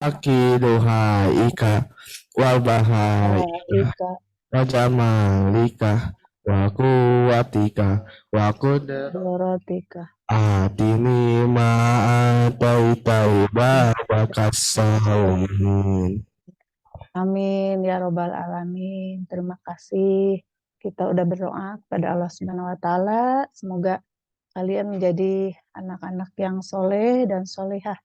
akiduhaika wa bahaika Ika wa jamalika wa kuwatika wa Dorotika. atini ma'ataitai babakasalihin. Amin ya robbal alamin. Terima kasih. Kita udah berdoa kepada Allah Subhanahu wa taala, semoga kalian menjadi anak-anak yang soleh dan solehah,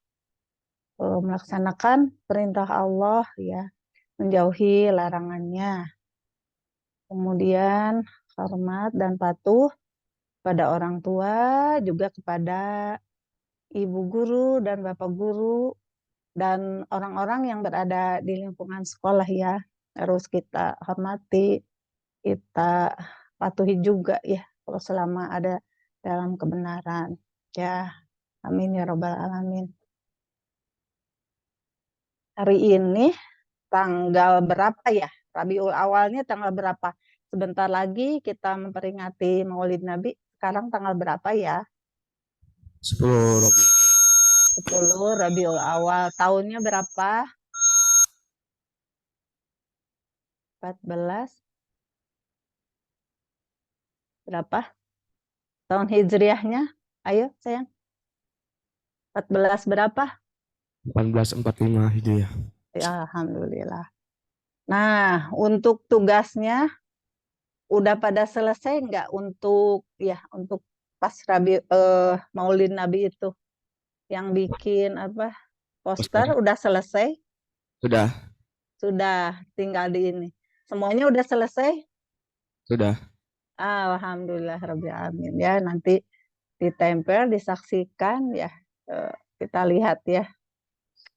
melaksanakan perintah Allah ya, menjauhi larangannya. Kemudian hormat dan patuh pada orang tua, juga kepada ibu guru dan bapak guru dan orang-orang yang berada di lingkungan sekolah ya. Harus kita hormati, kita patuhi juga ya kalau selama ada dalam kebenaran. Ya, amin ya robbal alamin. Hari ini tanggal berapa ya? Rabiul Awalnya tanggal berapa? Sebentar lagi kita memperingati Maulid Nabi. Sekarang tanggal berapa ya? 10 10 Rabiul Awal. Tahunnya berapa? 14. Berapa? Tahun Hijriahnya? Ayo sayang. 14 berapa? 1845 Hijriah. Ya, alhamdulillah. Nah, untuk tugasnya udah pada selesai nggak untuk pas Maulid Nabi itu yang bikin apa poster Poster. udah selesai? Sudah, Sudah, tinggal di ini. Semuanya udah selesai? sudah. Alhamdulillah Rabbil Alamin ya, nanti ditempel, disaksikan ya, kita lihat ya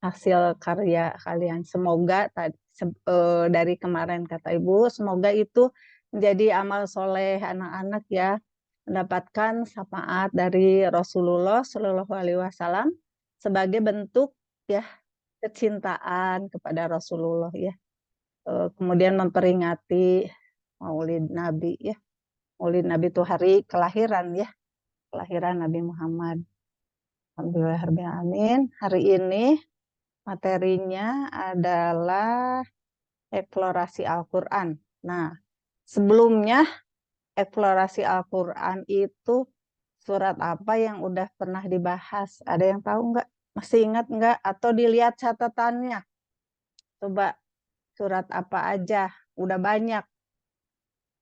hasil karya kalian. Semoga dari kemarin kata Ibu, semoga itu menjadi amal soleh anak-anak ya, mendapatkan syafaat dari Rasulullah Shallallahu Alaihi Wasallam sebagai bentuk ya kecintaan kepada Rasulullah ya. Kemudian memperingati Maulid Nabi ya. Maulid Nabi itu hari kelahiran ya, kelahiran Nabi Muhammad. Alhamdulillahirrahmanirrahim. Hari ini materinya adalah eksplorasi Al-Quran. Nah, sebelumnya eksplorasi Al-Quran itu surat apa yang udah pernah dibahas? Ada yang tahu nggak? Masih ingat nggak? Atau dilihat catatannya? Coba surat apa aja? Udah banyak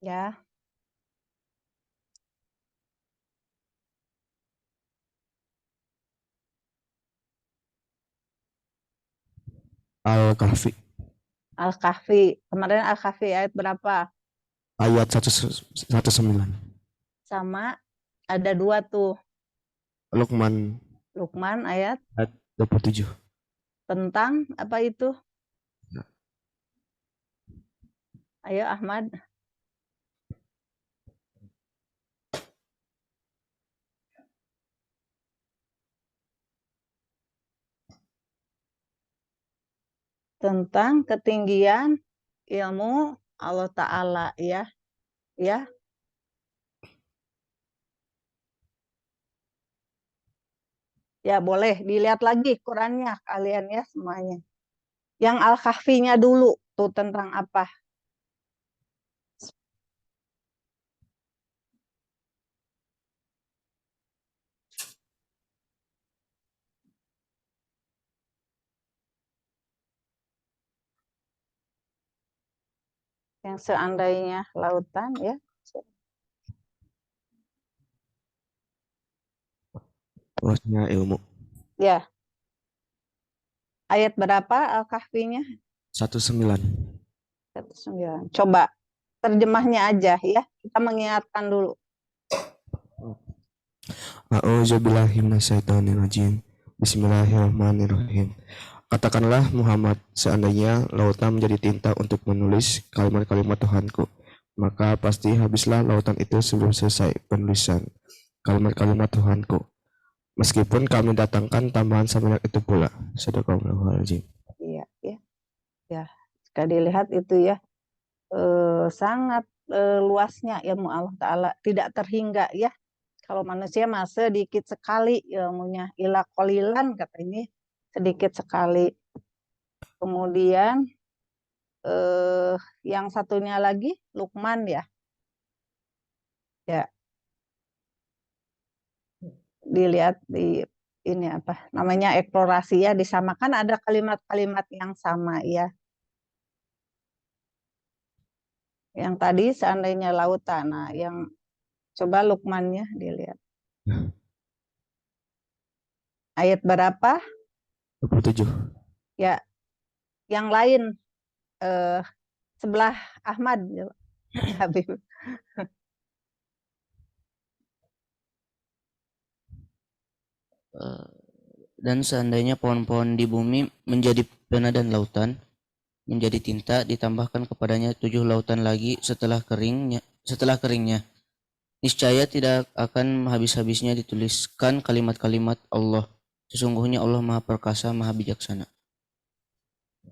ya. Al-Kahfi Al-Kahfi. Kemarin Al-Kahfi ayat berapa? ayat 119. Sama ada dua tuh. Luqman Luqman ayat ayat 27. tentang apa itu? Ayo Ahmad. Tentang ketinggian ilmu Allah Ta'ala ya. Ya, ya boleh dilihat lagi Qurannya kalian ya semuanya. Yang Al-Kahfinya dulu tuh tentang apa? Yang seandainya lautan ya. Luasnya ilmu. Ya, ayat berapa Al-Kahfinya? 19. 9. Coba terjemahnya aja ya. Kita mengingatkan dulu. A'udzubillahi minasyaitonirrajim. Bismillahirrahmanirrahim. Katakanlah Muhammad, seandainya lautan menjadi tinta untuk menulis kalimat-kalimat Tuhanku, maka pasti habislah lautan itu sebelum selesai penulisan kalimat-kalimat Tuhanku. Meskipun kami datangkan tambahan sebanyak itu pula. Sadaqallahul Iya, ya. Ya, jika dilihat itu ya sangat luasnya ilmu Allah Ta'ala, tidak terhingga ya. Kalau manusia mah sedikit sekali ilmunya, ila qalilan kata ini, sedikit sekali. Kemudian yang satunya lagi Lukman ya. Ya, dilihat di ini apa namanya eksplorasi ya, disamakan ada kalimat-kalimat yang sama ya. Yang tadi seandainya lautan, nah yang coba Lukmannya dilihat. Ayat berapa? 27. Ya, yang lain sebelah Ahmad Habib. Dan seandainya pohon-pohon di bumi menjadi pena dan lautan, menjadi tinta, ditambahkan kepadanya 7 lautan lagi setelah keringnya. Niscaya tidak akan habis-habisnya dituliskan kalimat-kalimat Allah. Sesungguhnya Allah Maha Perkasa, Maha Bijaksana.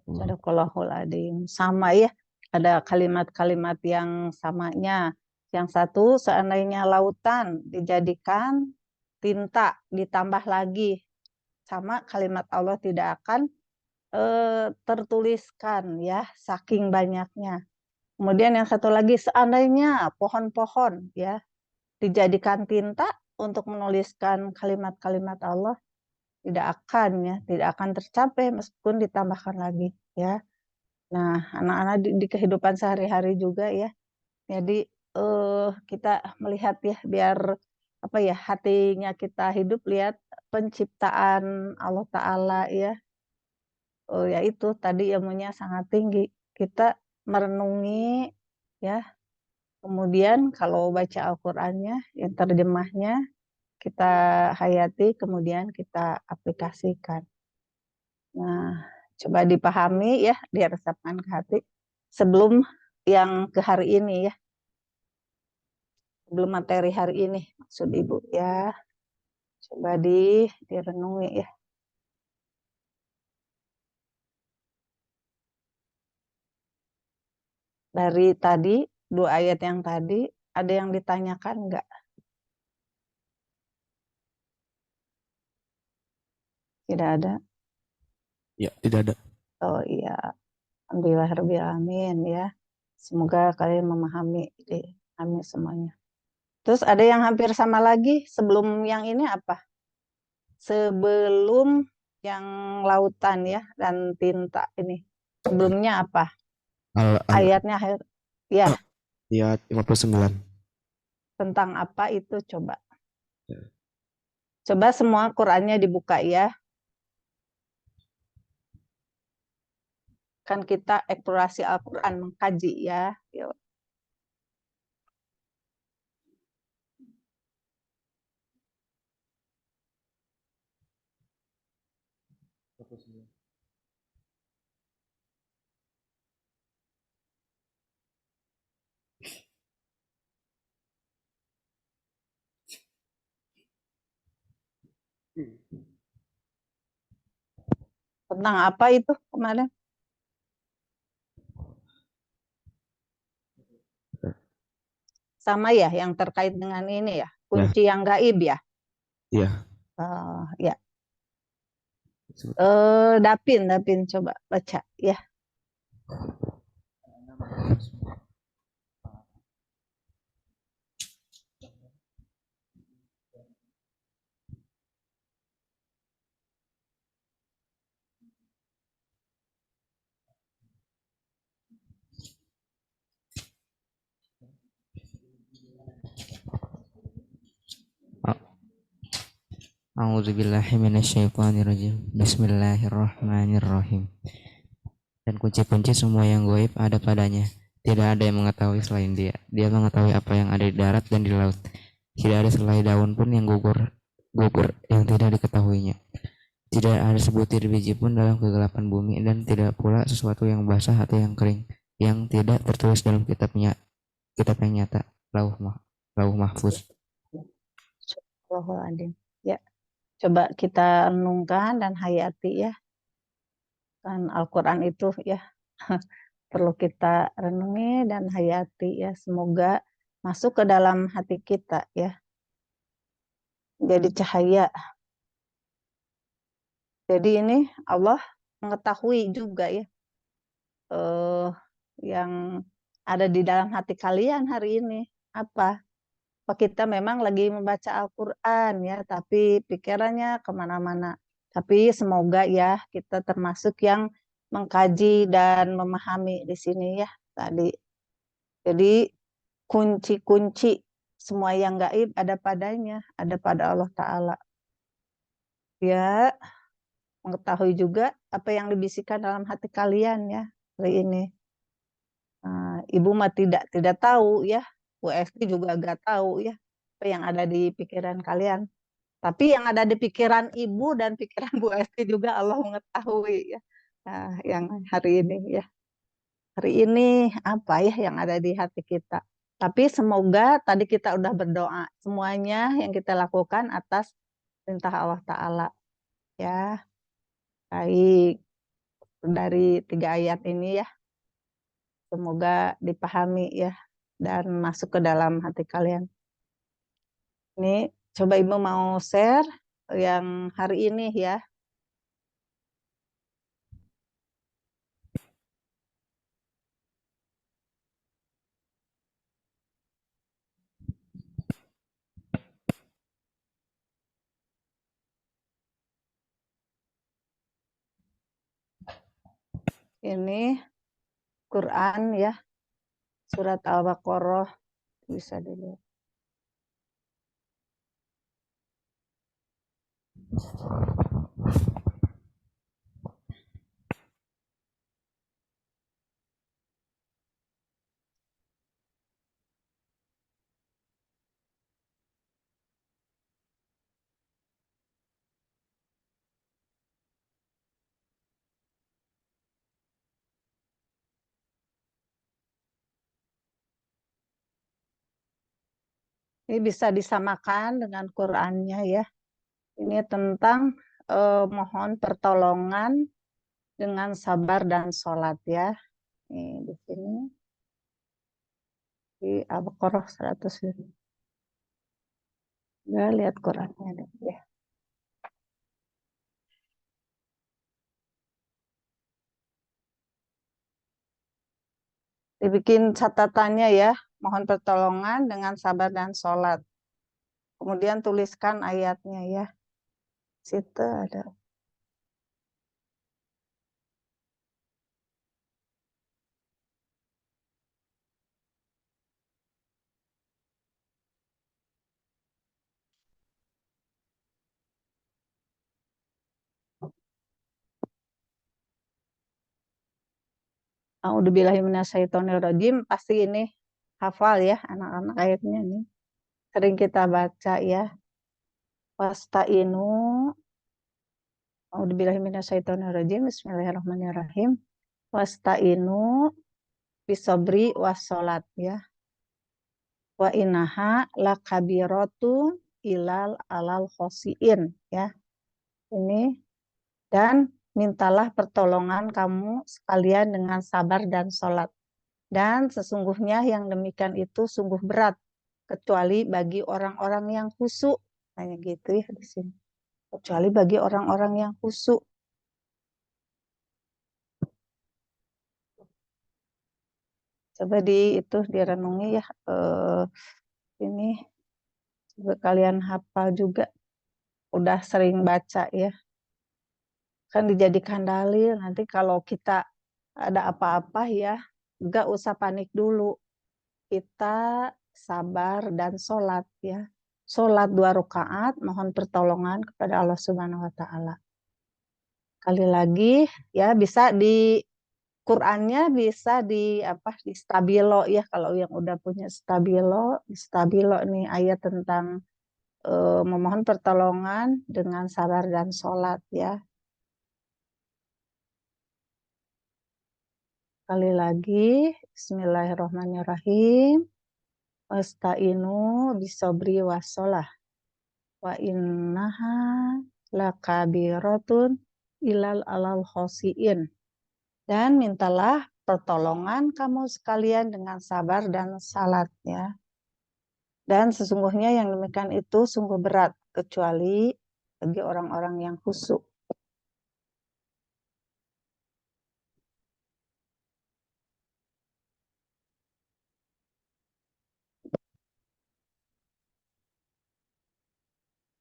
Sadaqallahul Adzim. Sama ya, ada kalimat-kalimat yang samanya. Yang satu, seandainya lautan dijadikan tinta, ditambah lagi. Sama kalimat Allah tidak akan tertuliskan ya, saking banyaknya. Kemudian yang satu lagi, seandainya pohon-pohon ya dijadikan tinta untuk menuliskan kalimat-kalimat Allah, tidak akan tercapai meskipun ditambahkan lagi ya. Nah, anak-anak di kehidupan sehari-hari juga ya. Jadi kita melihat ya, biar apa ya, hatinya kita hidup lihat penciptaan Allah Ta'ala ya. Ya itu tadi ilmunya sangat tinggi. Kita merenungi ya. Kemudian kalau baca Al-Qur'annya, yang terjemahnya kita hayati, kemudian kita aplikasikan. Nah, coba dipahami ya, diresapkan ke hati sebelum yang ke hari ini ya, sebelum materi hari ini maksud Ibu ya. Coba direnungi ya. Dari tadi, 2 ayat yang tadi, ada yang ditanyakan enggak? Tidak ada? Ya, tidak ada. Oh iya, alhamdulillahirrahmanirrahim ya. Semoga kalian memahami, kami semuanya. Terus ada yang hampir sama lagi sebelum yang ini apa? Sebelum yang lautan ya dan tinta ini. Sebelumnya apa? Ayatnya ya, Ayat 59. tentang apa itu coba. Coba semua Qur'annya dibuka ya. Kan kita eksplorasi Al-Qur'an, mengkaji ya. Yuk. Tentang apa itu kemarin? Sama ya, yang terkait dengan ini ya, kunci yang gaib ya. Iya. Ya. Dapin coba baca ya. A'udzubillahi minasyaitonirrajim. Bismillahirrahmanirrahim. Dan kunci-kunci semua yang gaib ada padanya. Tidak ada yang mengetahui selain Dia. Dia mengetahui apa yang ada di darat dan di laut. Tidak ada selai daun pun yang gugur yang tidak diketahuinya. Tidak ada sebutir biji pun dalam kegelapan bumi, dan tidak pula sesuatu yang basah atau yang kering yang tidak tertulis dalam kitab yang nyata, lauh mahfuz. Ya, coba kita renungkan dan hayati ya. Kan Al-Qur'an itu ya perlu kita renungi dan hayati ya. Semoga masuk ke dalam hati kita ya. Jadi cahaya. Jadi ini Allah mengetahui juga ya yang ada di dalam hati kalian hari ini. Apa kita memang lagi membaca Al-Quran ya, tapi pikirannya kemana-mana. Tapi semoga ya kita termasuk yang mengkaji dan memahami di sini ya tadi. Jadi kunci-kunci semua yang gaib ada padanya, ada pada Allah Ta'ala. Ya, mengetahui juga apa yang dibisikkan dalam hati kalian ya hari ini. Ibu mah tidak tahu ya, Bu Esti juga gak tahu ya apa yang ada di pikiran kalian. Tapi yang ada di pikiran ibu dan pikiran Bu Esti juga Allah mengetahui ya. Nah, yang hari ini ya. Hari ini apa ya yang ada di hati kita. Tapi semoga tadi kita udah berdoa. Semuanya yang kita lakukan atas perintah Allah Ta'ala. Ya, baik. Dari 3 ayat ini ya. Semoga dipahami ya. Dan masuk ke dalam hati kalian. Ini coba Ibu mau share yang hari ini ya. Ini Quran ya, surat Al-Baqarah bisa dilihat. Ini bisa disamakan dengan Qurannya ya. Ini tentang mohon pertolongan dengan sabar dan sholat ya. Ini di sini di Al-Baqarah 100. Ya, lihat Qurannya deh, ya. Dibikin catatannya ya, mohon pertolongan dengan sabar dan sholat. Kemudian tuliskan ayatnya ya. Situ ada. A'udzubillahiminasyaitonirrajim. Pasti ini hafal ya anak-anak ayatnya ini. Sering kita baca ya. Wasta'inu. A'udzubillahiminasyaitonirrajim. Bismillahirrahmanirrahim. Wasta'inu bisobri wassolat ya. Wa inaha lakabirotu ilal alal khosiin ya. Ini dan mintalah pertolongan kamu sekalian dengan sabar dan sholat. Dan sesungguhnya yang demikian itu sungguh berat kecuali bagi orang-orang yang khusyuk. Kayak gitu ya di sini. Kecuali bagi orang-orang yang khusyuk. Coba itu direnungi ya. Ini coba kalian hafal juga. Udah sering baca ya. Kan dijadikan dalil nanti kalau kita ada apa-apa ya, enggak usah panik dulu. Kita sabar dan sholat ya. Sholat 2 rakaat, mohon pertolongan kepada Allah Subhanahu Wa Taala. Kali lagi ya bisa di Qurannya bisa di stabilo ya kalau yang udah punya stabilo, di stabilo nih ayat tentang memohon pertolongan dengan sabar dan sholat ya. Kali lagi, Bismillahirrahmanirrahim. Wasta'inu bisobri wassolah. Wa innaha lakabiratun ilal alal khosiin. Dan mintalah pertolongan kamu sekalian dengan sabar dan salat ya. Dan sesungguhnya yang demikian itu sungguh berat kecuali bagi orang-orang yang khusyuk.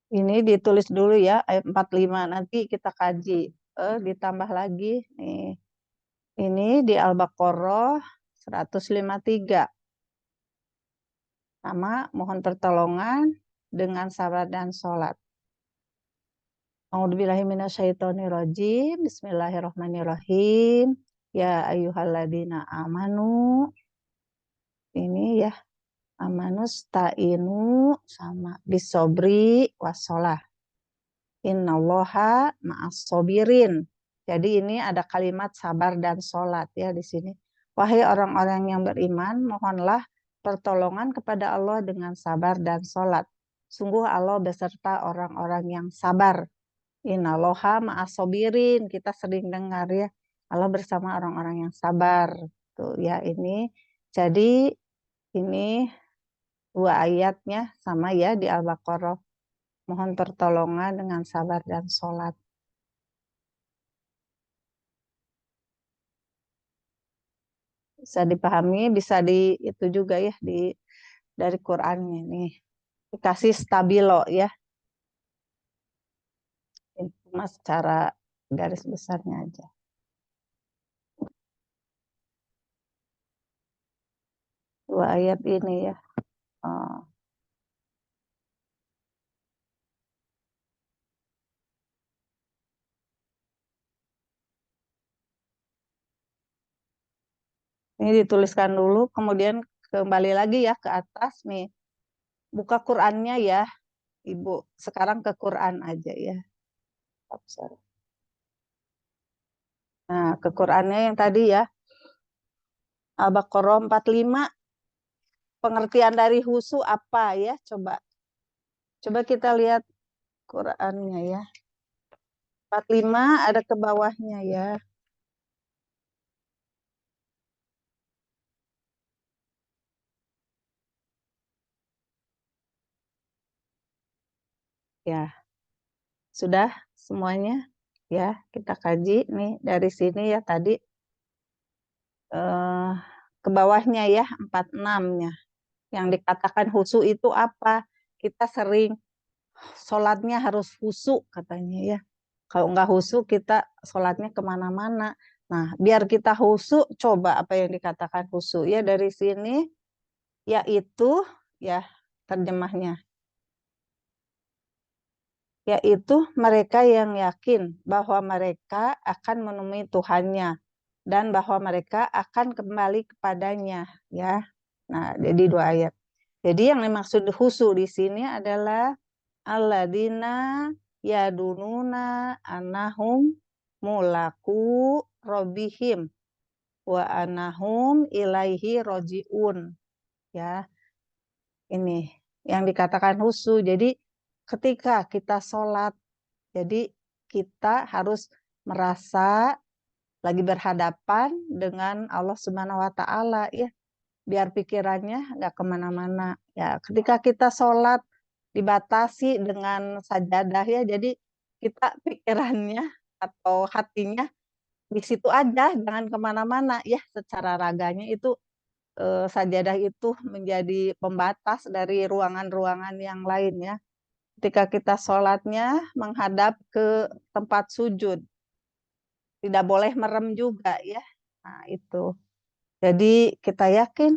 Ini ditulis dulu ya, ayat 45, nanti kita kaji. Ditambah lagi nih. Ini di Al-Baqarah 153. Sama mohon pertolongan dengan sabar dan sholat. A'udzubillahiminasyaitonirrajim. Bismillahirrahmanirrahim. Ya ayyuhalladzina amanu. Ini ya, amanus ta'inu sama bisobri wassalah. Innallaha ma'as sobirin. Jadi ini ada kalimat sabar dan sholat ya di sini. Wahai orang-orang yang beriman, mohonlah pertolongan kepada Allah dengan sabar dan sholat. Sungguh Allah beserta orang-orang yang sabar. Innallaha ma'as sobirin. Kita sering dengar ya, Allah bersama orang-orang yang sabar. Tuh ya ini. Jadi ini dua ayatnya sama ya di Al-Baqarah. Mohon pertolongan dengan sabar dan sholat. Bisa dipahami, bisa di itu juga ya di dari Qur'annya nih. Dikasih stabilo ya. Ini cuma secara garis besarnya aja. Dua ayat ini ya. Oh. Ini dituliskan dulu, kemudian kembali lagi ya ke atas nih. Buka Qur'annya ya, Ibu. Sekarang ke Qur'an aja ya. Nah, ke Qur'annya yang tadi ya. Al-Baqarah 45. Pengertian dari husu apa ya? Coba kita lihat Qur'annya ya. 45 ada ke bawahnya ya. Ya, sudah semuanya ya, kita kaji nih dari sini ya tadi ke bawahnya ya 46-nya. Yang dikatakan husu itu apa? Kita sering sholatnya harus husu katanya ya. Kalau nggak husu kita sholatnya kemana-mana. Nah, biar kita husu, coba apa yang dikatakan husu ya dari sini, yaitu ya terjemahnya. Yaitu mereka yang yakin bahwa mereka akan menemui Tuhannya dan bahwa mereka akan kembali kepadanya ya. Nah, jadi dua ayat. Jadi yang dimaksud khusu di sini adalah alladzina yadununa anahum mulaku robihim wa anahum ilaihi rojiun ya. Ini yang dikatakan husu. Jadi ketika kita sholat, jadi kita harus merasa lagi berhadapan dengan Allah Subhanahu Wa Taala ya, biar pikirannya nggak kemana-mana. Ya, ketika kita sholat dibatasi dengan sajadah ya, jadi kita pikirannya atau hatinya di situ aja, jangan kemana-mana ya. Secara raganya itu sajadah itu menjadi pembatas dari ruangan-ruangan yang lain ya. Ketika kita sholatnya menghadap ke tempat sujud, tidak boleh merem juga ya. Nah itu. Jadi kita yakin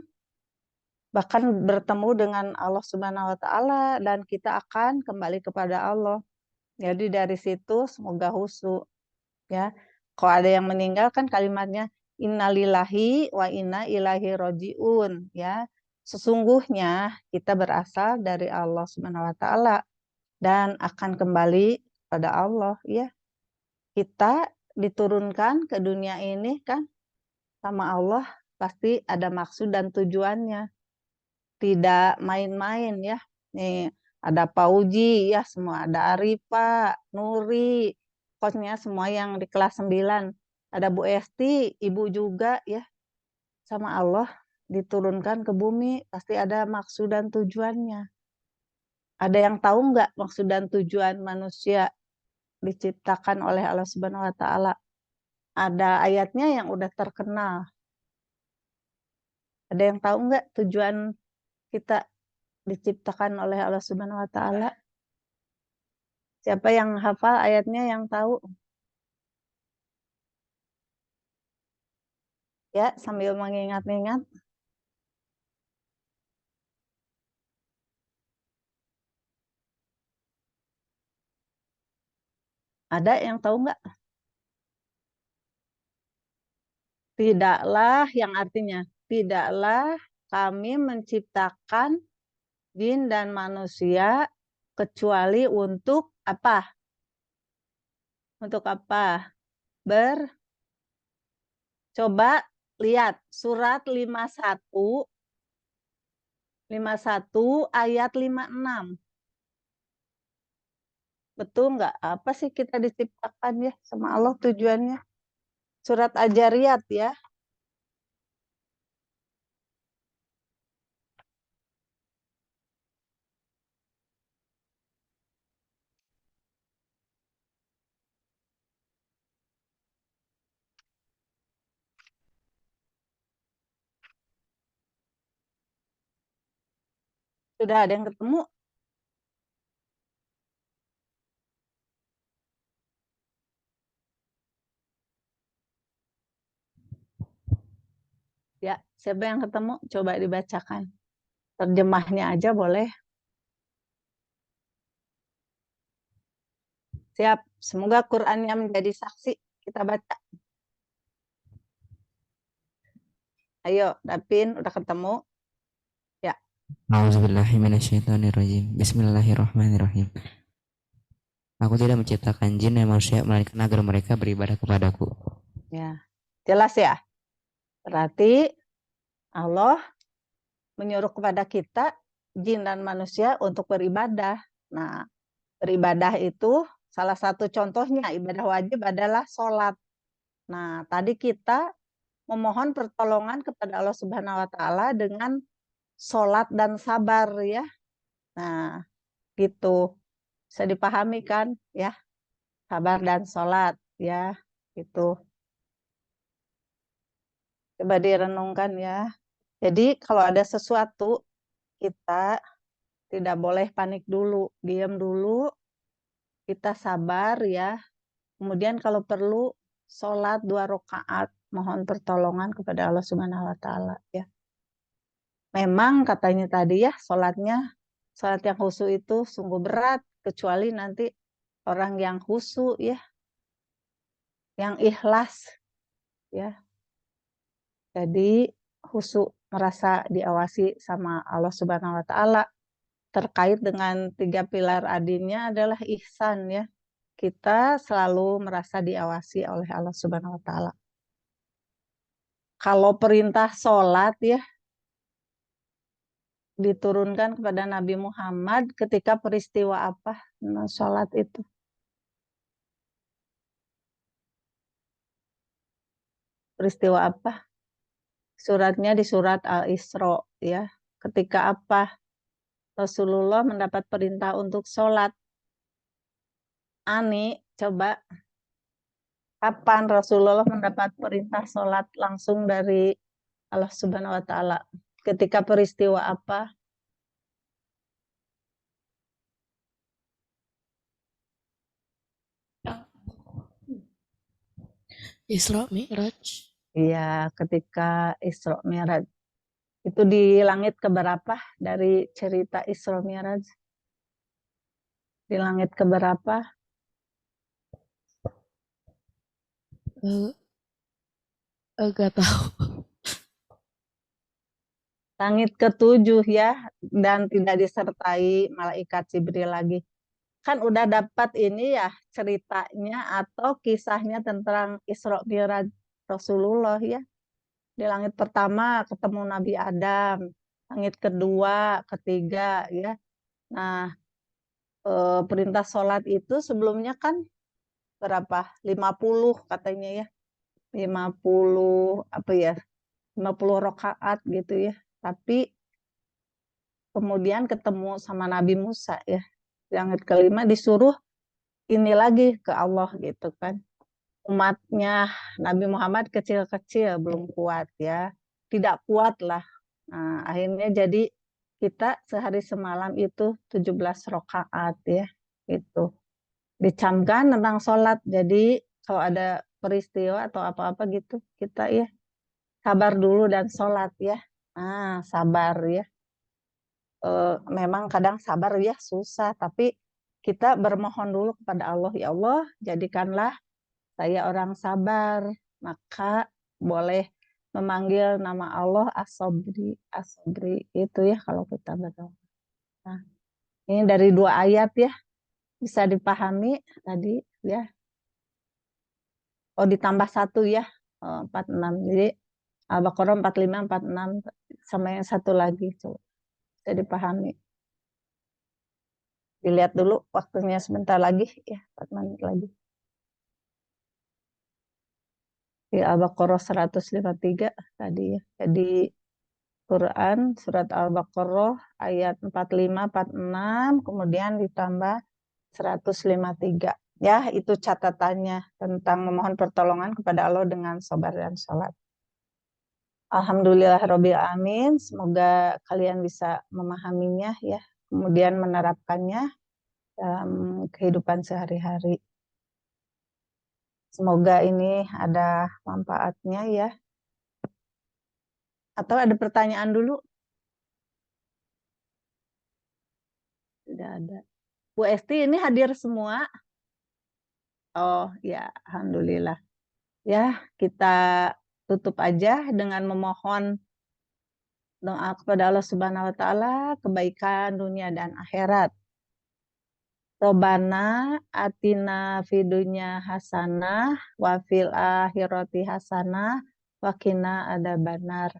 bahkan bertemu dengan Allah Subhanahu Wa Taala dan kita akan kembali kepada Allah. Jadi dari situ semoga husu ya. Kalau ada yang meninggal kan kalimatnya innalillahi wa inna ilaihi rojiun ya. Sesungguhnya kita berasal dari Allah Subhanahu Wa Taala dan akan kembali pada Allah ya. Kita diturunkan ke dunia ini kan sama Allah pasti ada maksud dan tujuannya. Tidak main-main ya. Nih ada Pauji ya, semua ada Arifa, Nuri, pokoknya semua yang di kelas 9. Ada Bu Esti, Ibu juga ya. Sama Allah diturunkan ke bumi pasti ada maksud dan tujuannya. Ada yang tahu nggak maksud dan tujuan manusia diciptakan oleh Allah Subhanahu Wa Taala? Ada ayatnya yang udah terkenal. Ada yang tahu nggak tujuan kita diciptakan oleh Allah Subhanahu Wa Taala? Siapa yang hafal ayatnya yang tahu? Ya, sambil mengingat-ingat. Ada yang tahu nggak? Tidaklah yang artinya, tidaklah kami menciptakan jin dan manusia kecuali untuk apa? Untuk apa? Coba lihat surat 51 ayat 56. Betul nggak? Apa sih kita diciptakan ya sama Allah tujuannya? Surat Al-Jariyat ya. Sudah ada yang ketemu? Ya, siapa yang ketemu? Coba dibacakan. Terjemahnya aja boleh. Siap. Semoga Qur'annya menjadi saksi. Kita baca. Ayo, Dapin, udah ketemu? Ya. A'udzubillahi minasyaitonirrajim. Bismillahirrahmanirrahim. Aku tidak menciptakan jin dan manusia melainkan agar mereka beribadah kepadaku. Ya. Jelas ya? Berarti Allah menyuruh kepada kita, jin dan manusia, untuk beribadah. Nah, beribadah itu salah satu contohnya, ibadah wajib adalah sholat. Nah, tadi kita memohon pertolongan kepada Allah Subhanahu wa Ta'ala dengan sholat dan sabar ya. Nah, gitu. Bisa dipahami kan ya, sabar dan sholat ya, gitu. Coba direnungkan ya. Jadi kalau ada sesuatu, kita tidak boleh panik dulu, diam dulu, kita sabar ya. Kemudian kalau perlu sholat 2 rakaat, mohon pertolongan kepada Allah Subhanahu wa Ta'ala ya. Memang katanya tadi ya, sholat yang khusyuk itu sungguh berat, kecuali nanti orang yang khusyuk ya, yang ikhlas ya. Jadi khusyuk, merasa diawasi sama Allah Subhanahu wa Ta'ala. Terkait dengan 3 pilar adinnya adalah ihsan ya. Kita selalu merasa diawasi oleh Allah Subhanahu wa Ta'ala. Kalau perintah sholat ya, diturunkan kepada Nabi Muhammad ketika peristiwa apa? Nah, sholat itu. Peristiwa apa? Suratnya di surat Al-Isra ya. Ketika apa? Rasulullah mendapat perintah untuk sholat. Ani, coba kapan Rasulullah mendapat perintah sholat langsung dari Allah Subhanahu wa Ta'ala? Ketika peristiwa apa? Isra Mi'raj. Iya, ketika Isra Mi'raj. Itu di langit keberapa dari cerita Isra Mi'raj? Di langit keberapa? Agak tahu. Langit ke-7 ya, dan tidak disertai malaikat Jibril lagi. Kan udah dapat ini ya ceritanya atau kisahnya tentang Isra Mi'raj Rasulullah ya. Di langit pertama ketemu Nabi Adam, langit kedua, ketiga ya. Nah, perintah sholat itu sebelumnya kan berapa? 50 katanya ya. 50 apa ya? 50 rakaat gitu ya. Tapi kemudian ketemu sama Nabi Musa ya. Langit kelima disuruh ini lagi ke Allah gitu kan. Umatnya Nabi Muhammad kecil-kecil belum kuat ya. Tidak kuat lah. Nah, akhirnya jadi kita sehari semalam itu 17 rakaat ya. Itu. dicamkan tentang sholat. Jadi kalau ada peristiwa atau apa-apa gitu, kita ya sabar dulu dan sholat ya. Sabar ya. Memang kadang sabar ya susah, tapi kita bermohon dulu kepada Allah, ya Allah, jadikanlah saya orang sabar, maka boleh memanggil nama Allah As-Sobri, As-Sobri itu ya kalau kita berdoa. Nah, ini dari 2 ayat ya, bisa dipahami tadi ya. Oh, ditambah 1 ya, 46. Jadi Al-Baqarah 45, 46 sama yang satu lagi coba bisa dipahami. Dilihat dulu waktunya sebentar lagi ya, 4 menit lagi. Di Al-Baqarah 153 tadi ya. Jadi Quran surat Al-Baqarah ayat 45, 46 kemudian ditambah 153. Ya, itu catatannya tentang memohon pertolongan kepada Allah dengan sabar dan salat. Alhamdulillahirabbil alamin. Semoga kalian bisa memahaminya ya, kemudian menerapkannya dalam kehidupan sehari-hari. Semoga ini ada manfaatnya ya. Atau ada pertanyaan dulu? Tidak ada. Bu Esti ini hadir semua? Oh ya, alhamdulillah. Ya, kita tutup aja dengan memohon doa kepada Allah Subhanahu wa taala kebaikan dunia dan akhirat. Robana atina fidunya hasanah wa fil akhirati hasanah wa qina adzabannar.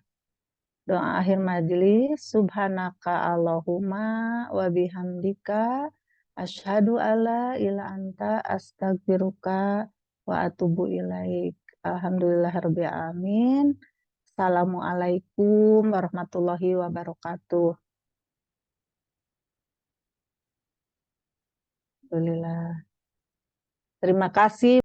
Doa akhir majelis, subhanaka Allahumma wa bihamdika asyhadu alla ilaha anta astaghfiruka wa atubu ilaik. Alhamdulillahirabbil alamin. Assalamualaikum warahmatullahi wabarakatuh. Alhamdulillah. Terima kasih.